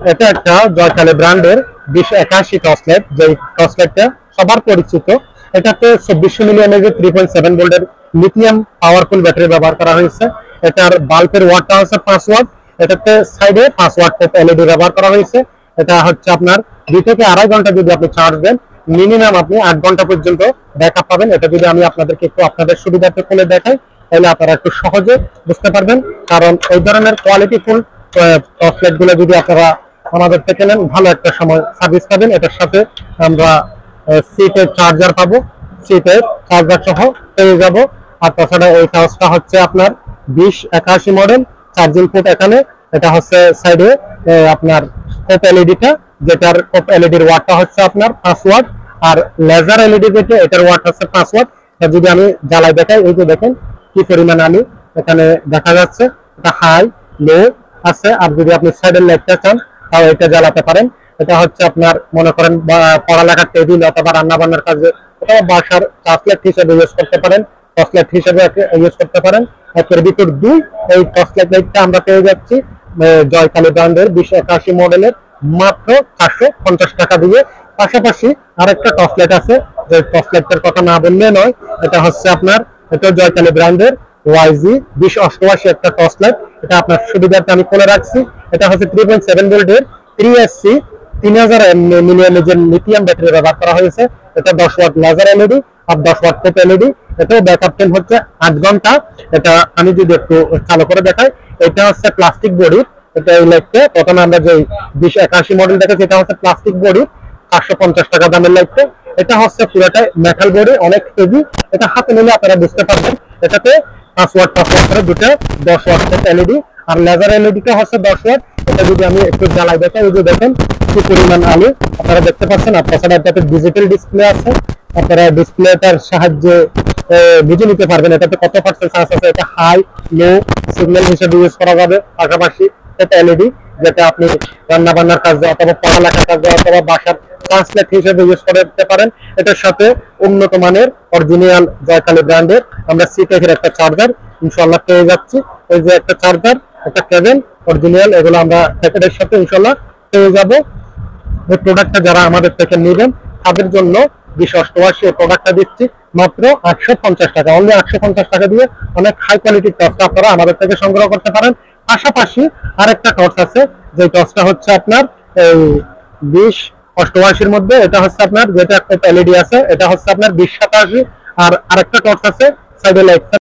এটা একটা জয়কালী ব্র্যান্ডের 2081 টর্চ লাইট, যে টর্চ লাইটটা সবার পরিচিত। এটাতে 2400 মিলিঅ্যাম্পিয়ারের 3.7 ভোল্টের লিথিয়াম পাওয়ারফুল ব্যাটারি ব্যবহার করা হয়েছে। এটার বাল্বের ওয়াটটা হচ্ছে 5 ওয়াট। এটাতে সাইডে 5 ওয়াট এলইডি ব্যবহার করা হয়েছে। এটা হচ্ছে আপনার 2 থেকে 2.5 ঘন্টা যদি আপনি চার্জ দেন, মিনিমাম আপনি 8 ঘন্টা পর্যন্ত ব্যাকআপ পাবেন। এটা যদি আমি আপনাদেরকে একটু আপনাদের সুবিধার্থে খুলে দেখাই, তাহলে আপনারা একটু সহজে বুঝতে পারবেন। কারণ এই ধরনের কোয়ালিটিফুল টর্চ লাইট গুলো যদি আপনারা আমাদের থেকে নেন, ভালো একটা সময় সার্ভিস পাবেন। এটার সাথে আমরা সিটের চার্জার পাবো, সিটের চার্জার সহ পেয়ে যাব। আর তাছাড়া এই টর্চটা হচ্ছে আপনার 2081 মডেল, চার্জিং পোর্ট এখানে। এটা হচ্ছে সাইডে আপনার কোপ এলইডিটা, যেটার কোপ এলইডির ওয়াটটা হচ্ছে আপনার 5 ওয়াট। আর লেজার এলইডি যেটা, এটার ওয়াট হচ্ছে 5 ওয়াট। যদি আমি জ্বালাই দেখাই, এই যে দেখেন কি পরিমাণ আলো এখানে দেখা যাচ্ছে। এটা হাই লো আছে। আর যদি আপনি সাইডের লাইটটা চান, তাও এটা জ্বালাতে পারেন। এটা হচ্ছে আপনার মনে করেন পড়ালেখার টেবিল অথবা রান্না বান্নার কাজে অথবা বাসার টর্চ লাইট হিসেবে ইউজ করতে পারেন, টর্চ লাইট হিসেবে ইউজ করতে পারেন। এর ভিতর দুই এই টর্চ লাইটটা আমরা পেয়ে যাচ্ছি জয়কালী ব্র্যান্ডের 2081 মডেলের মাত্র 450 টাকা দিয়ে। পাশাপাশি আরেকটা টর্চ লাইট আছে, যে টর্চ লাইটটার কথা না বললে নয়। এটা হচ্ছে আপনার, এটা জয়কালী ব্র্যান্ডের ওয়াইজি 2088 একটা টর্চ লাইট। এটা আপনার সুবিধার্থে আমি খুলে রাখছি। এটা হচ্ছে 3.7 ভোল্টের 3SC 3000 মিলিঅ্যাম্পিয়ারের লিথিয়াম ব্যাটারি ব্যবহার করা হয়েছে। এটা 10 ওয়াট লেজার এলইডি আর 10 ওয়াট কোপ এলইডি। এটাও ব্যাকআপ টাইম হচ্ছে 8 ঘন্টা। এটা আমি যদি একটু চালু করে দেখাই, এটা হচ্ছে প্লাস্টিক বডি। এটা এই লাইটটা প্রথমে আমরা যে 2081 মডেল দেখেছি, এটা হচ্ছে প্লাস্টিক বডি, 450 টাকা দামের লাইটটা। এটা হচ্ছে পুরোটাই মেটাল বডি, অনেক হেভি। এটা হাতে নিলে আপনারা বুঝতে পারবেন। এটাতে 5 ওয়াট করে দুটো 10 ওয়াট এলইডি, আর লেজার এলইডিটা হচ্ছে 10 ওয়াট। এটা যদি আমি একটু জ্বালাই দেখাই, এই যে দেখেন কি পরিমাণ আলো আপনারা দেখতে পাচ্ছেন। আর তাছাড়া এটাতে ডিজিটাল ডিসপ্লে আছে, আপনারা ডিসপ্লেটার সাহায্যে বুঝে নিতে পারবেন এটাতে কত পার্সেন্ট চার্জ আছে। এটা হাই লো সিগন্যাল হিসেবে ইউজ করা যাবে। পাশাপাশি এটা এলইডি, যেটা আপনি রান্না বান্নার কাজে অথবা পড়ালেখার কাজে অথবা বাসার ট্রান্সলেট হিসেবে ইউজ করতে পারেন। এটার সাথে উন্নত মানের অরিজিনাল জয়কালী ব্র্যান্ডের আমরা সিটেকের একটা চার্জার ইনশাআল্লাহ পেয়ে যাচ্ছি। এই যে একটা চার্জার, একটা কেবল অরিজিনাল, এগুলো আমরা প্যাকেটের সাথে ইনশাআল্লাহ পেয়ে যাব। এই প্রোডাক্টটা যারা আমাদের থেকে নেবেন, তাদের জন্য 2088 এই প্রোডাক্টটা দিচ্ছি মাত্র 850 টাকা। অনলি 850 টাকা দিয়ে অনেক হাই কোয়ালিটির টর্চ আপনারা আমাদের থেকে সংগ্রহ করতে পারেন। পাশাপাশি আরেকটা টর্চ আছে, যে টর্চটা হচ্ছে আপনার এই 2088 মধ্যে। এটা হচ্ছে আপনার, যেটা একটা এলইডি আছে, এটা হচ্ছে আপনার 2087। আর আরেকটা টর্চ আছে সাইডে লাইট